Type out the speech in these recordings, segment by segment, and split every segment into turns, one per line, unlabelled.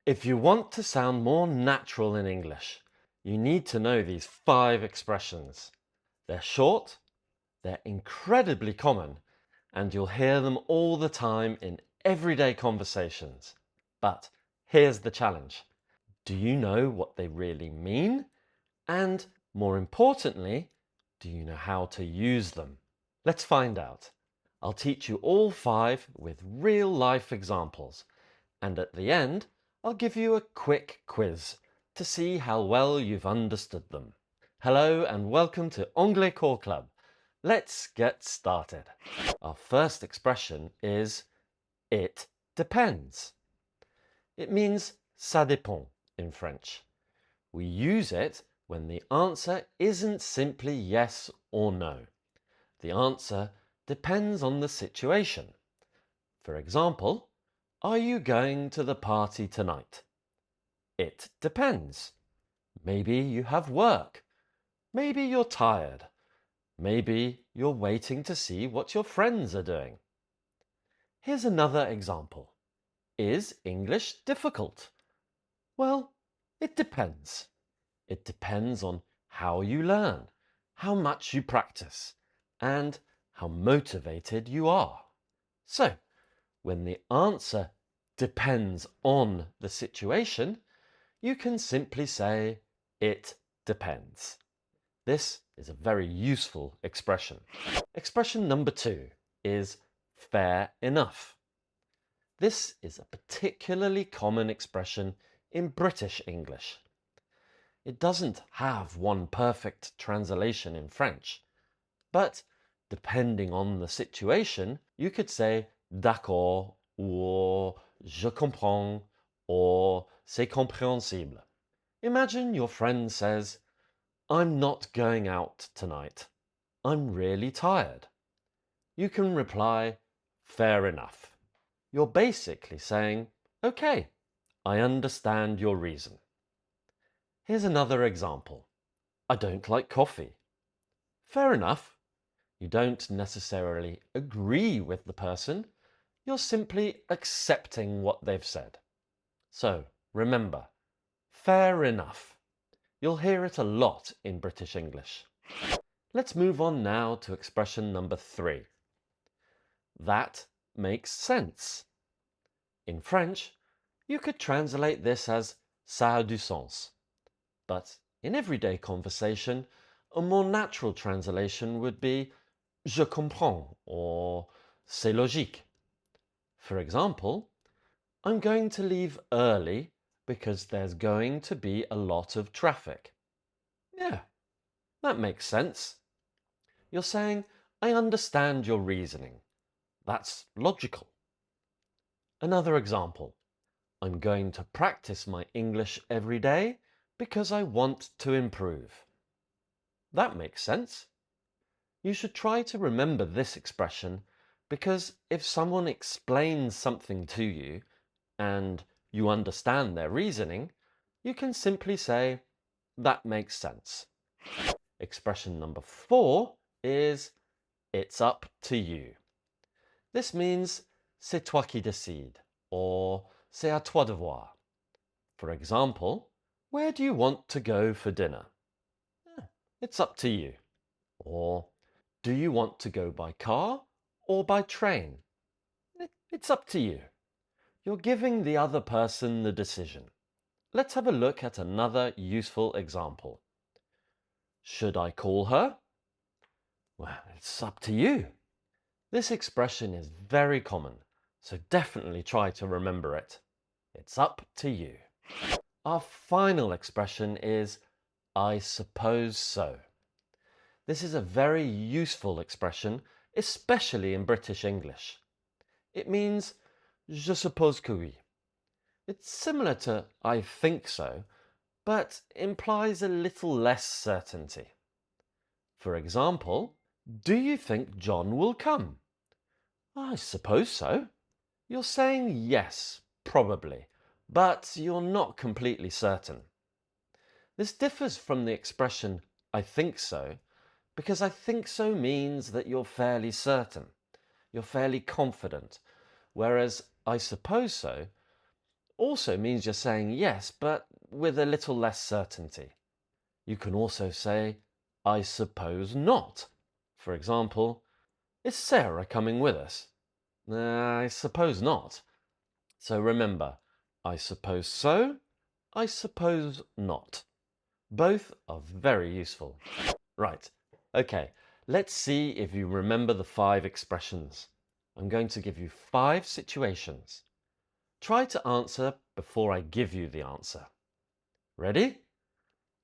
If you want to sound more natural in English, you need to know these 5 expressions. They're short, they're incredibly common, and you'll hear them all the time in everyday conversations. But here's the challenge. Do you know what they really mean? And more importantly, do you know how to use them? Let's find out. I'll teach you all 5 with real life examples. And at the end, I'll give you a quick quiz to see how well you've understood them. Hello and welcome to Anglais Core Club. Let's get started. Our first expression is it depends. It means ça dépend in French. We use it when the answer isn't simply yes or no. The answer depends on the situation. For example, are you going to the party tonight? It depends. Maybe you have work. Maybe you're tired. Maybe you're waiting to see what your friends are doing. Here's another example. Is English difficult? Well, it depends. It depends on how you learn, how much you practice, and how motivated you are. So, when the answer depends on the situation, you can simply say, it depends. This is a very useful expression. Expression number 2 is fair enough. This is a particularly common expression in British English. It doesn't have one perfect translation in French, but depending on the situation, you could say d'accord or je comprends or c'est compréhensible. Imagine your friend says, I'm not going out tonight. I'm really tired. You can reply, fair enough. You're basically saying, okay, I understand your reason. Here's another example. I don't like coffee. Fair enough. You don't necessarily agree with the person. You're simply accepting what they've said. So remember, fair enough. You'll hear it a lot in British English. Let's move on now to expression number 3. That makes sense. In French, you could translate this as ça a du sens. But in everyday conversation, a more natural translation would be je comprends or c'est logique. For example, I'm going to leave early because there's going to be a lot of traffic. Yeah, that makes sense. You're saying, I understand your reasoning. That's logical. Another example. I'm going to practice my English every day because I want to improve. That makes sense. You should try to remember this expression because if someone explains something to you and you understand their reasoning, you can simply say, that makes sense. Expression number 4 is, it's up to you. This means, c'est toi qui décides, or c'est à toi de voir. For example, where do you want to go for dinner? It's up to you. Or, do you want to go by car or by train? It's up to you. You're giving the other person the decision. Let's have a look at another useful example. Should I call her? Well, it's up to you. This expression is very common, so definitely try to remember it. It's up to you. Our final expression is I suppose so. This is a very useful expression, especially in British English. It means je suppose que oui. It's similar to I think so, but implies a little less certainty. For example, do you think John will come? I suppose so. You're saying yes, probably, but you're not completely certain. This differs from the expression I think so, because I think so means that you're fairly certain, you're fairly confident, whereas I suppose so also means you're saying yes, but with a little less certainty. You can also say, I suppose not. For example, is Sarah coming with us? I suppose not. So remember, I suppose so, I suppose not. Both are very useful. Right, okay, let's see if you remember the 5 expressions. I'm going to give you 5 situations. Try to answer before I give you the answer. Ready?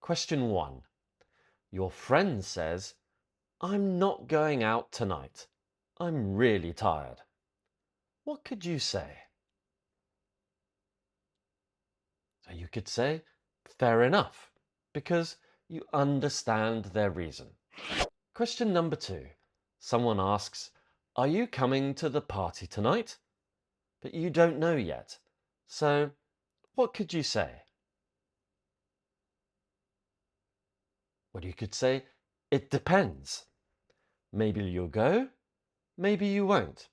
Question 1. Your friend says, I'm not going out tonight. I'm really tired. What could you say? So you could say, fair enough, because you understand their reason. Question number 2. Someone asks, are you coming to the party tonight? But you don't know yet. So what could you say? Well, you could say, it depends. Maybe you'll go, maybe you won't.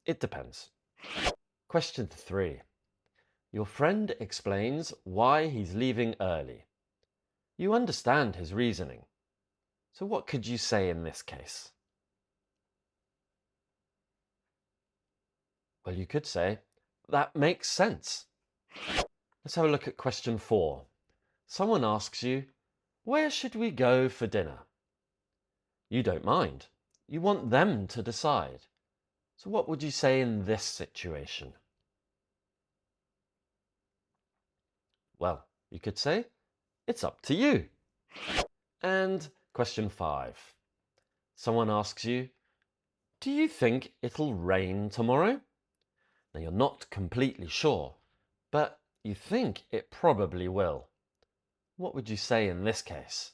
It depends. Question 3. Your friend explains why he's leaving early. You understand his reasoning. So what could you say in this case? Well, you could say, that makes sense. Let's have a look at question 4. Someone asks you, where should we go for dinner? You don't mind. You want them to decide. So what would you say in this situation? Well, you could say, it's up to you. And question 5. Someone asks you, do you think it'll rain tomorrow? Now you're not completely sure, but you think it probably will. What would you say in this case?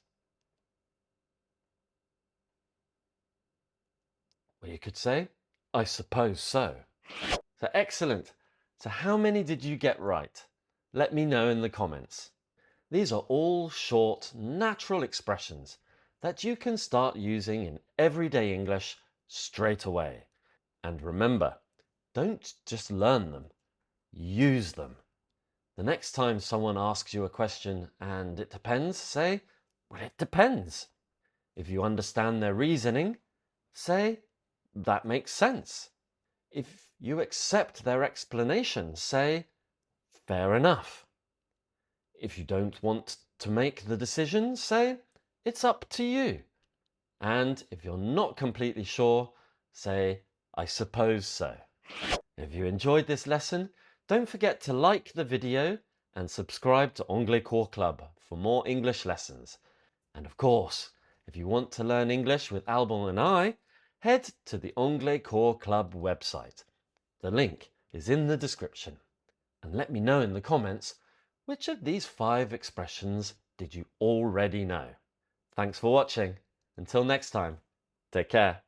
Well, you could say, I suppose so. So excellent. So how many did you get right? Let me know in the comments. These are all short, natural expressions that you can start using in everyday English straight away. And remember, don't just learn them, use them. The next time someone asks you a question and it depends, say, well, it depends. If you understand their reasoning, say, that makes sense. If you accept their explanation, say, fair enough. If you don't want to make the decision, say, it's up to you. And if you're not completely sure, say, I suppose so. If you enjoyed this lesson, don't forget to like the video and subscribe to Anglais Cours Club for more English lessons. And of course, if you want to learn English with Alban and I, head to the Anglais Cours Club website. The link is in the description. And let me know in the comments, which of these 5 expressions did you already know? Thanks for watching. Until next time, take care.